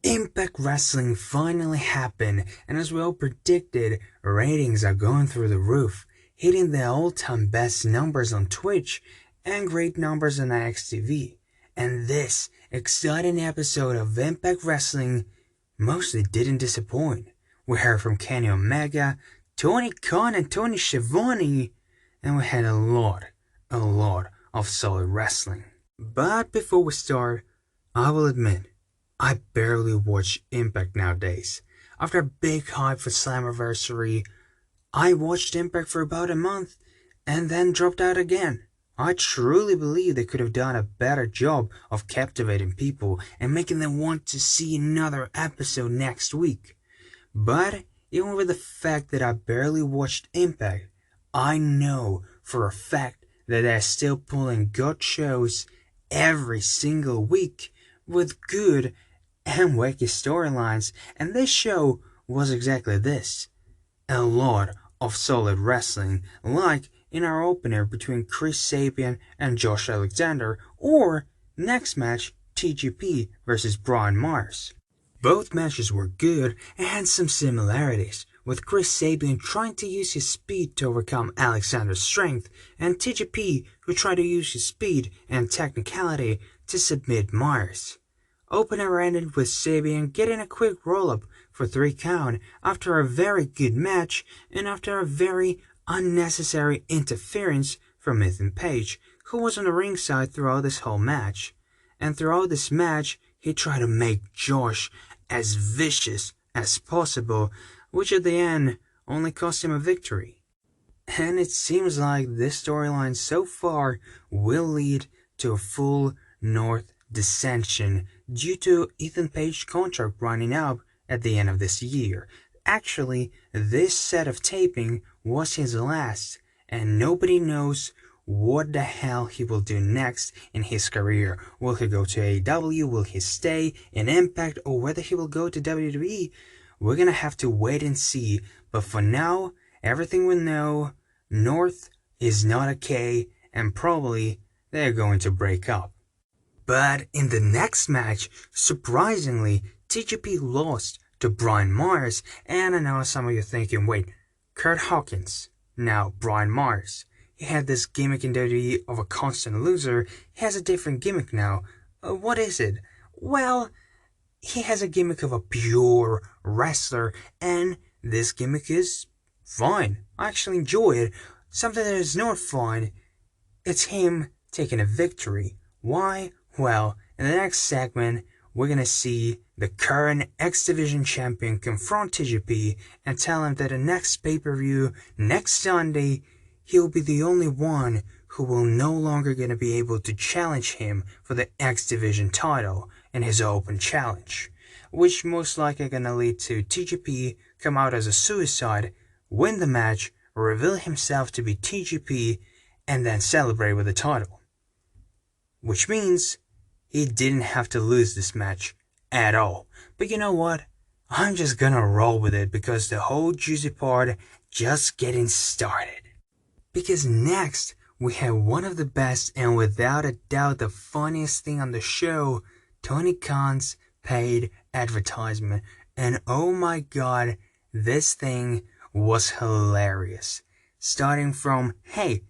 Impact Wrestling finally happened, and as we all predicted, ratings are going through the roof, hitting the all-time best numbers on Twitch and great numbers on IXTV. And this exciting episode of Impact Wrestling mostly didn't disappoint. We heard from Kenny Omega, Tony Khan and Tony Schiavone, and we had a lot of solid wrestling. But before we start, I will admit, I barely watch Impact nowadays. After a big hype for Slammiversary, I watched Impact for about a month and then dropped out again. I truly believe they could have done a better job of captivating people and making them want to see another episode next week. But even with the fact that I barely watched Impact, I know for a fact that they're still pulling good shows every single week with good and wacky storylines, and this show was exactly this. A lot of solid wrestling, like in our opener between Chris Sabin and Josh Alexander, or next match TGP versus Brian Myers. Both matches were good and had some similarities, with Chris Sabin trying to use his speed to overcome Alexander's strength, and TGP who tried to use his speed and technicality to submit Myers. Opener ended with Sabin getting a quick roll-up for 3 count after a very good match and after a very unnecessary interference from Ethan Page, who was on the ringside throughout this whole match. And throughout this match, he tried to make Josh as vicious as possible, which at the end only cost him a victory. And it seems like this storyline so far will lead to a full North dissension due to Ethan Page's contract running out at the end of this year. Actually, this set of taping was his last, and nobody knows what the hell he will do next in his career. Will he go to AEW? Will he stay in Impact? Or whether he will go to WWE? We're gonna have to wait and see. But for now, everything we know, North is not okay, and probably they're going to break up. But in the next match, surprisingly, TGP lost to Brian Myers, and I know some of you are thinking, wait, Kurt Hawkins, now Brian Myers. He had this gimmick in WWE of a constant loser. He has a different gimmick now. What is it? Well, he has a gimmick of a pure wrestler, and this gimmick is fine. I actually enjoy it. Something that is not fine, it's him taking a victory. Why? Well, in the next segment, we're gonna see the current X Division champion confront TGP and tell him that the next pay-per-view, next Sunday, he'll be the only one who will no longer gonna be able to challenge him for the X Division title in his open challenge, which most likely gonna lead to TGP come out as a suicide, win the match, reveal himself to be TGP, and then celebrate with the title. Which means he didn't have to lose this match at all. But you know what? I'm just gonna roll with it because the whole juicy part just getting started. Because next, we have one of the best and without a doubt the funniest thing on the show, Tony Khan's paid advertisement. And oh my god, this thing was hilarious. Starting from, hey,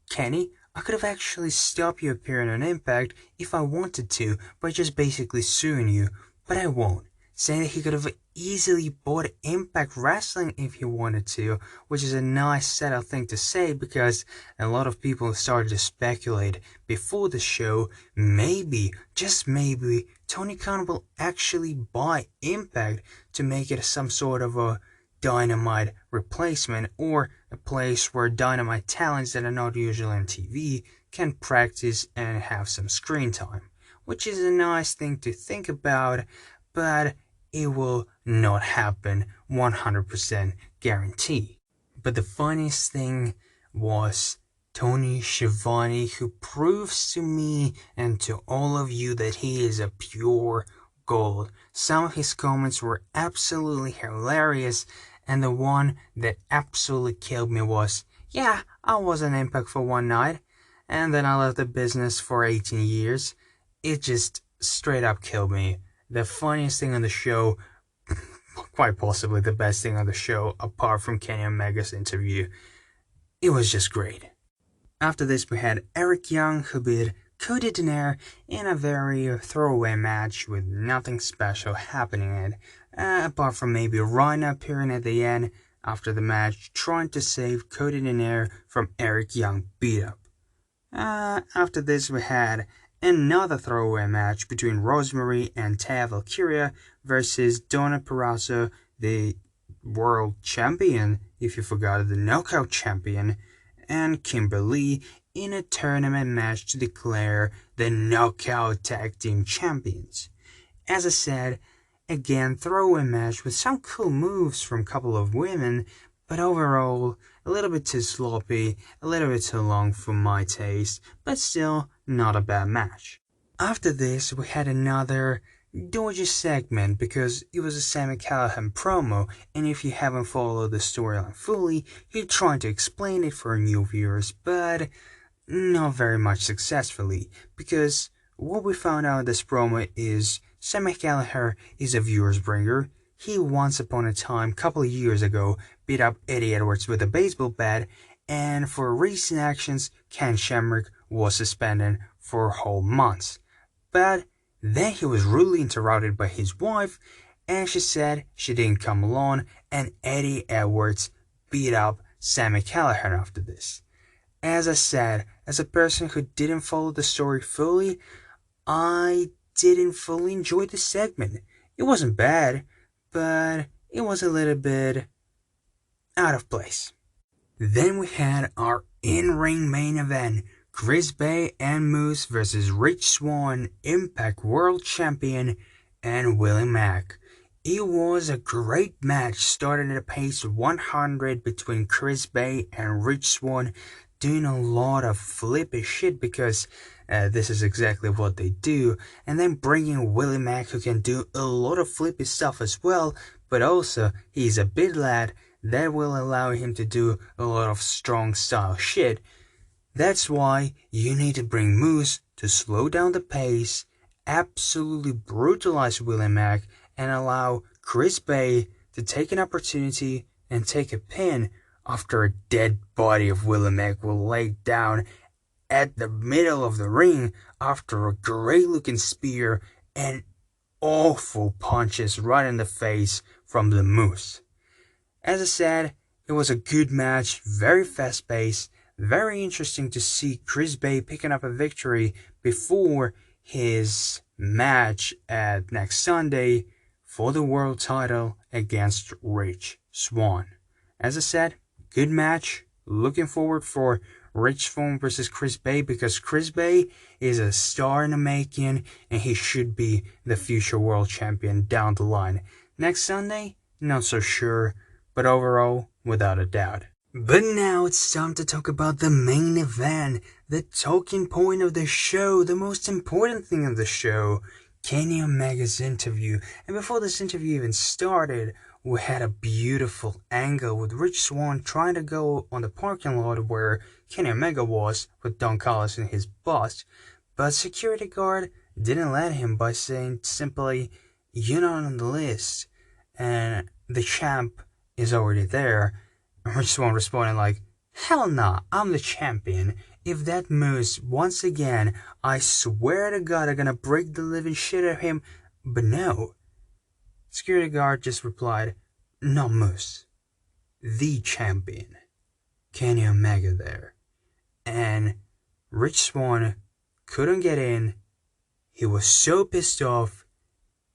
Kenny, I could have actually stopped you appearing on Impact if I wanted to by just basically suing you, but I won't. Saying that he could have easily bought Impact Wrestling if he wanted to, which is a nice settled thing to say because a lot of people started to speculate before the show, maybe, just maybe, Tony Khan will actually buy Impact to make it some sort of a Dynamite replacement, or a place where Dynamite talents that are not usually on TV can practice and have some screen time, which is a nice thing to think about, but it will not happen 100% guarantee. But the funniest thing was Tony Schiavone, who proves to me and to all of you that he is a pure gold. Some of his comments were absolutely hilarious, and the one that absolutely killed me was, yeah, I was an Impact for one night, and then I left the business for 18 years. It just straight up killed me. the funniest thing on the show, quite possibly the best thing on the show, apart from Kenny Omega's interview. It was just great. After this, we had Eric Young, who beat Cody Denaire in a very throwaway match with nothing special happening in it, apart from maybe Rhino appearing at the end after the match, trying to save Cody Denaire from Eric Young beat up. After this, we had another throwaway match between Rosemary and Taya Valkyria versus Donna Purrazzo, the world champion, if you forgot, the knockout champion, and Kimberly in a tournament match to declare the knockout tag team champions. As I said, again, throwaway match with some cool moves from a couple of women, but overall, a little bit too sloppy, a little bit too long for my taste, but still not a bad match. After this, we had another dodgy segment because it was a Sami Callihan promo, and if you haven't followed the storyline fully, you're trying to explain it for new viewers, but not very much successfully, because what we found out in this promo is Sami Callihan is a viewer's bringer. He once upon a time, couple of years ago, beat up Eddie Edwards with a baseball bat, and for recent actions, Ken Shamrock was suspended for whole months. But then he was rudely interrupted by his wife, and she said she didn't come along, and Eddie Edwards beat up Sami Callihan after this. As I said, as a person who didn't follow the story fully, I didn't fully enjoy the segment. It wasn't bad, but it was a little bit out of place. Then we had our in-ring main event, Chris Bay and Moose versus Rich Swann, Impact World Champion, and Willie Mack. It was a great match, starting at a pace of 100 between Chris Bay and Rich Swann, doing a lot of flippy shit because this is exactly what they do, and then bringing Willie Mack, who can do a lot of flippy stuff as well, but also he's a big lad that will allow him to do a lot of strong style shit. That's why you need to bring Moose to slow down the pace, absolutely brutalize Willie Mack, and allow Chris Bay to take an opportunity and take a pin after a dead body of Willie Mack will lay down at the middle of the ring after a great looking spear and awful punches right in the face from the Moose. As I said, it was a good match, very fast paced, very interesting to see Chris Bay picking up a victory before his match at next Sunday for the world title against Rich Swann. As I said, good match. Looking forward for Rich Swann versus Chris Bay because Chris Bay is a star in the making and he should be the future world champion down the line. Next Sunday, not so sure, but overall, without a doubt. But now it's time to talk about the main event, the talking point of the show, the most important thing of the show, Kenny Omega's interview. And before this interview even started, we had a beautiful angle with Rich Swann trying to go on the parking lot where Kenny Omega was with Don Callis in his bus, but security guard didn't let him by saying simply, "You're not on the list," and the champ is already there. And Rich Swann responded like, "Hell nah, I'm the champion. If that moose once again, I swear to God I'm gonna break the living shit out of him." But no. Security guard just replied, "No Moose, the champion, Kenny Omega there." And Rich Swann couldn't get in. He was so pissed off,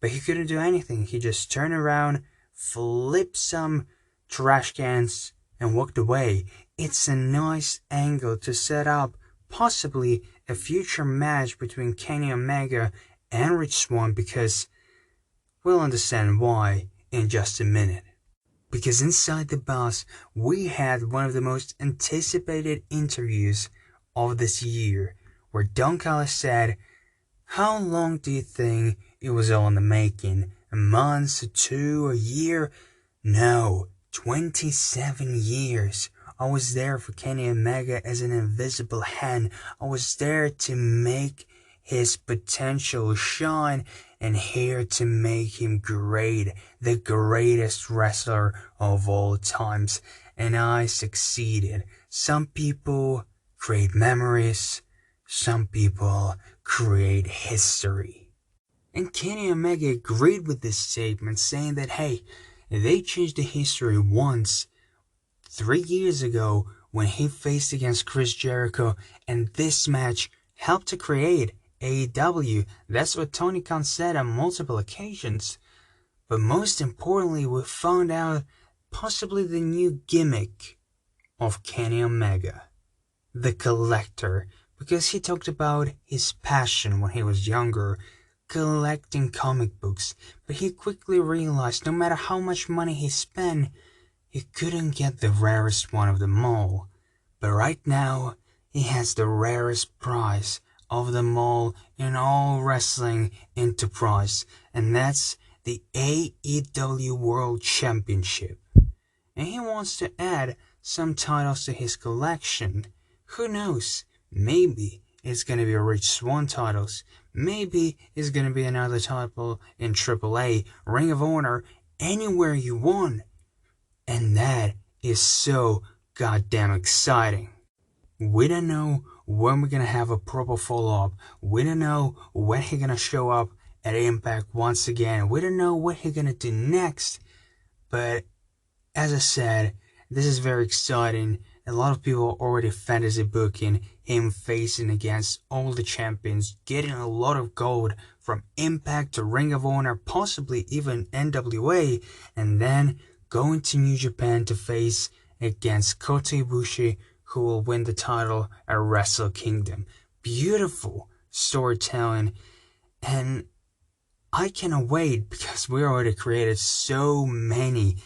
but he couldn't do anything. He just turned around, flipped some trash cans, and walked away. It's a nice angle to set up possibly a future match between Kenny Omega and Rich Swann because we'll understand why in just a minute. Because inside the bus, we had one of the most anticipated interviews of this year, where Don Callis said, "How long do you think it was all in the making? A month, a 2, a year? No, 27 years. I was there for Kenny Omega as an invisible hand. I was there to make his potential shine, and here to make him great, the greatest wrestler of all times. And I succeeded. Some people create memories, some people create history. And Kenny Omega agreed with this statement, saying that, hey, they changed the history once, 3 years ago, when he faced against Chris Jericho, and this match helped to create AEW. That's what Tony Khan said on multiple occasions. But most importantly, we found out possibly the new gimmick of Kenny Omega, the collector, because he talked about his passion when he was younger, collecting comic books, but he quickly realized no matter how much money he spent, he couldn't get the rarest one of them all. But right now, he has the rarest prize of them all in all wrestling enterprise, and that's the AEW World Championship. And he wants to add some titles to his collection. Who knows? Maybe it's going to be Rich Swann titles. Maybe it's going to be another title in AAA, Ring of Honor, anywhere you want. And that is so goddamn exciting. We don't know when we're going to have a proper follow-up. We don't know when he's going to show up at Impact once again. We don't know what he's going to do next. But as I said, this is very exciting. A lot of people are already fantasy booking him facing against all the champions, getting a lot of gold from Impact to Ring of Honor, possibly even NWA, and then going to New Japan to face against Kota Ibushi, who will win the title at Wrestle Kingdom. Beautiful storytelling, and I cannot wait because we already created so many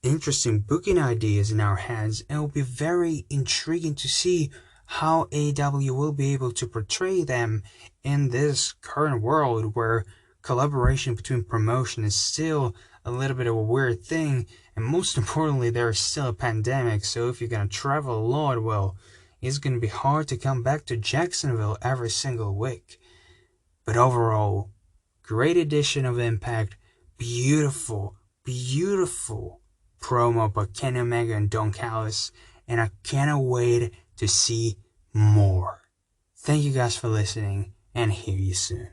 interesting booking ideas in our hands, and it will be very intriguing to see how AEW will be able to portray them in this current world where collaboration between promotion is still a little bit of a weird thing, and most importantly, there's still a pandemic, so if you're gonna travel a lot, well, it's gonna be hard to come back to Jacksonville every single week. But overall, great edition of Impact, beautiful promo by Kenny Omega and Don Callis, and I cannot wait to see more. Thank you guys for listening, and hear you soon.